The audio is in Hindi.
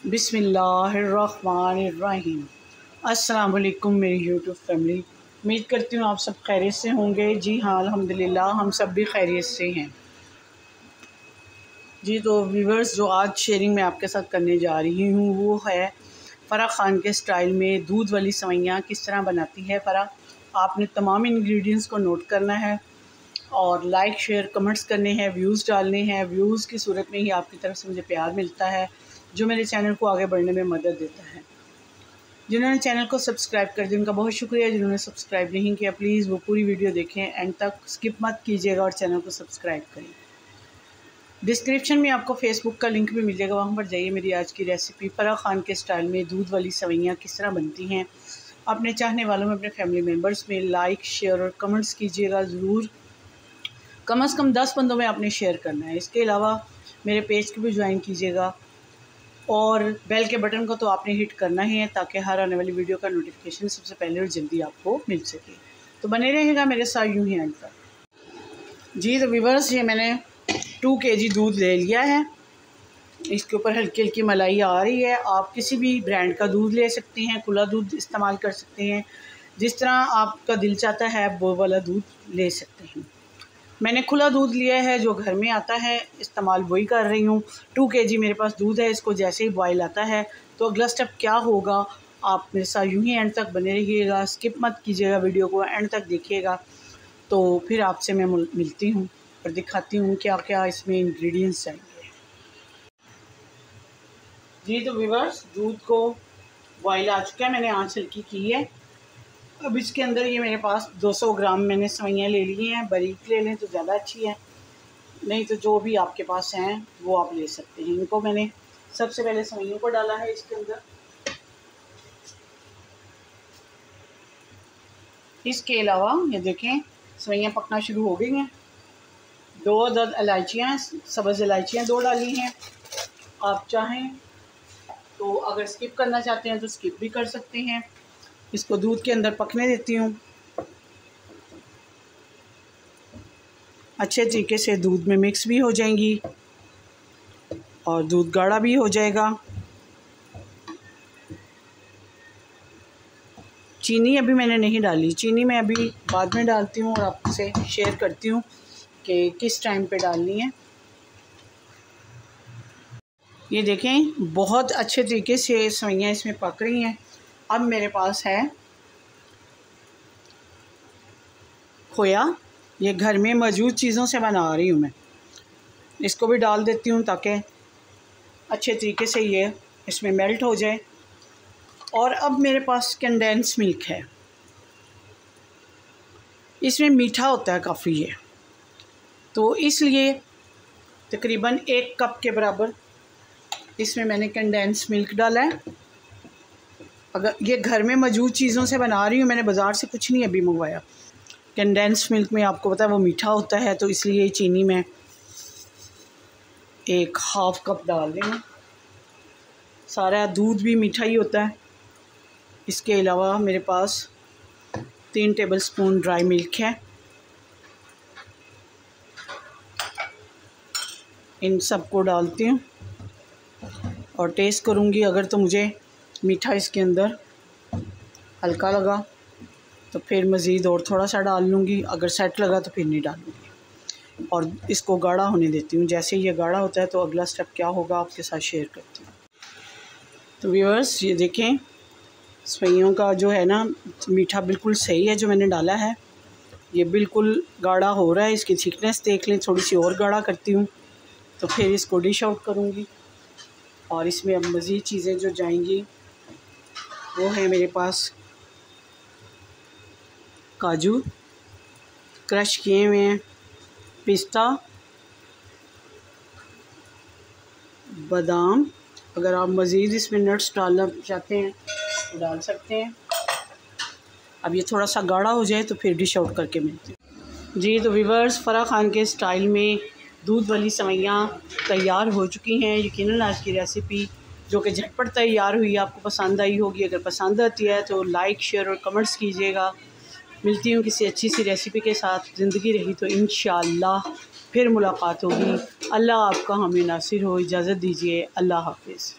बिस्मिल्लाहिर्रहमानिर्रहीम। अस्सलाम वालेकुम मेरी यूट्यूब फैमिली। उम्मीद करती हूँ आप सब खैरियत से होंगे। जी हाँ, अल्हम्दुलिल्लाह हम सब भी खैरियत से हैं। जी तो व्यूवर्स, जो आज शेयरिंग मैं आपके साथ करने जा रही हूँ वो है फ़रा ख़ान के स्टाइल में दूध वाली सेवइयाँ किस तरह बनाती है फ़रा। आपने तमाम इंग्रेडिएंट्स को नोट करना है और लाइक शेयर कमेंट्स करने हैं, व्यूज़ डालने हैं। व्यूज़ की सूरत में ही आपकी तरफ से मुझे प्यार मिलता है, जो मेरे चैनल को आगे बढ़ने में मदद देता है। जिन्होंने चैनल को सब्सक्राइब कर दिया उनका बहुत शुक्रिया। जिन्होंने सब्सक्राइब नहीं किया प्लीज़ वो पूरी वीडियो देखें, एंड तक स्किप मत कीजिएगा और चैनल को सब्सक्राइब करें। डिस्क्रिप्शन में आपको फेसबुक का लिंक भी मिलेगा, वहाँ पर जाइए। मेरी आज की रेसिपी फ़रा ख़ान के स्टाइल में दूध वाली सेवइयाँ किस तरह बनती हैं, अपने चाहने वालों में, अपने फैमिली मेम्बर्स में लाइक शेयर और कमेंट्स कीजिएगा ज़रूर। कम से कम 10 बंदों में आपने शेयर करना है। इसके अलावा मेरे पेज को भी ज्वाइन कीजिएगा और बेल के बटन को तो आपने हिट करना ही है ताकि हर आने वाली वीडियो का नोटिफिकेशन सबसे पहले और जल्दी आपको मिल सके। तो बने रहेगा मेरे साथ यूँ ही एंड तक। जी तो व्यूअर्स, ये मैंने 2 kg दूध ले लिया है। इसके ऊपर हल्की हल्की मलाई आ रही है। आप किसी भी ब्रांड का दूध ले सकते हैं, खुला दूध इस्तेमाल कर सकते हैं, जिस तरह आपका दिल चाहता है वो वाला दूध ले सकते हैं। मैंने खुला दूध लिया है, जो घर में आता है, इस्तेमाल वही कर रही हूँ। 2 kg मेरे पास दूध है। इसको जैसे ही बॉयल आता है तो अगला स्टेप क्या होगा, आप मेरे साथ यूँ ही एंड तक बने रहिएगा, स्किप मत कीजिएगा, वीडियो को एंड तक देखिएगा। तो फिर आपसे मैं मिलती हूँ और दिखाती हूँ क्या क्या इसमें इंग्रेडिएंट्स चाहिए। जी तो व्यूअर्स, दूध को बॉयल आ चुका है, मैंने आँच हल्की की है। अब इसके अंदर ये मेरे पास 200 ग्राम मैंने सेवइयाँ ले ली हैं। बारीक ले लें तो ज़्यादा अच्छी है, नहीं तो जो भी आपके पास हैं वो आप ले सकते हैं। इनको मैंने सबसे पहले सेवइयों को डाला है इसके अंदर। इसके अलावा ये देखें, सेवइयाँ पकना शुरू हो गई हैं। 2 अदद इलायचियाँ, सब्ज़ इलायचियाँ 2 डाली हैं। आप चाहें तो अगर स्किप करना चाहते हैं तो स्किप भी कर सकते हैं। इसको दूध के अंदर पकने देती हूँ। अच्छे तरीके से दूध में मिक्स भी हो जाएंगी और दूध गाढ़ा भी हो जाएगा। चीनी अभी मैंने नहीं डाली, चीनी मैं अभी बाद में डालती हूँ और आपसे शेयर करती हूँ कि किस टाइम पे डालनी है। ये देखें, बहुत अच्छे तरीके से सेवइयाँ इसमें पक रही हैं। अब मेरे पास है खोया, ये घर में मौजूद चीज़ों से बना रही हूँ मैं। इसको भी डाल देती हूँ ताकि अच्छे तरीके से ये इसमें मेल्ट हो जाए। और अब मेरे पास कंडेंस मिल्क है, इसमें मीठा होता है काफ़ी ये, तो इसलिए तकरीबन 1 कप के बराबर इसमें मैंने कंडेंस मिल्क डाला है। अगर ये घर में मौजूद चीज़ों से बना रही हूँ, मैंने बाज़ार से कुछ नहीं अभी मंगवाया। कंडेंस मिल्क में आपको पता है वो मीठा होता है, तो इसलिए चीनी में 1/2 कप डाल रही हूँ। सारा दूध भी मीठा ही होता है। इसके अलावा मेरे पास 3 टेबलस्पून ड्राई मिल्क है। इन सबको डालती हूँ और टेस्ट करूँगी। अगर तो मुझे मीठा इसके अंदर हल्का लगा तो फिर मज़ीद और थोड़ा सा डाल लूँगी, अगर सेट लगा तो फिर नहीं डालूँगी। और इसको गाढ़ा होने देती हूँ। जैसे ये गाढ़ा होता है तो अगला स्टेप क्या होगा आपके साथ शेयर करती हूँ। तो व्यूअर्स, ये देखें, सेवइयों का जो है ना मीठा बिल्कुल सही है जो मैंने डाला है। ये बिल्कुल गाढ़ा हो रहा है। इसकी थिकनेस देख लें, थोड़ी सी और गाढ़ा करती हूँ तो फिर इसको डिश आउट करूँगी। और इसमें अब मज़ीद चीज़ें जो जाएंगी वो है मेरे पास काजू क्रश किए हुए हैं, पिस्ता, बादाम। अगर आप मज़ीद इसमें नट्स डालना चाहते हैं तो डाल सकते हैं। अब ये थोड़ा सा गाढ़ा हो जाए तो फिर डिश आउट करके मिलते हैं। जी तो व्यूअर्स, फ़रा ख़ान के स्टाइल में दूध वाली सेवइयाँ तैयार हो चुकी हैं। यकीनन आज की रेसिपी जो कि झटपट तैयार हुई आपको पसंद आई होगी। अगर पसंद आती है तो लाइक शेयर और कमेंट्स कीजिएगा। मिलती हूँ किसी अच्छी सी रेसिपी के साथ। ज़िंदगी रही तो इंशाअल्लाह फिर मुलाकात होगी। अल्लाह आपका हमें नासिर हो। इजाज़त दीजिए। अल्लाह हाफ़िज़।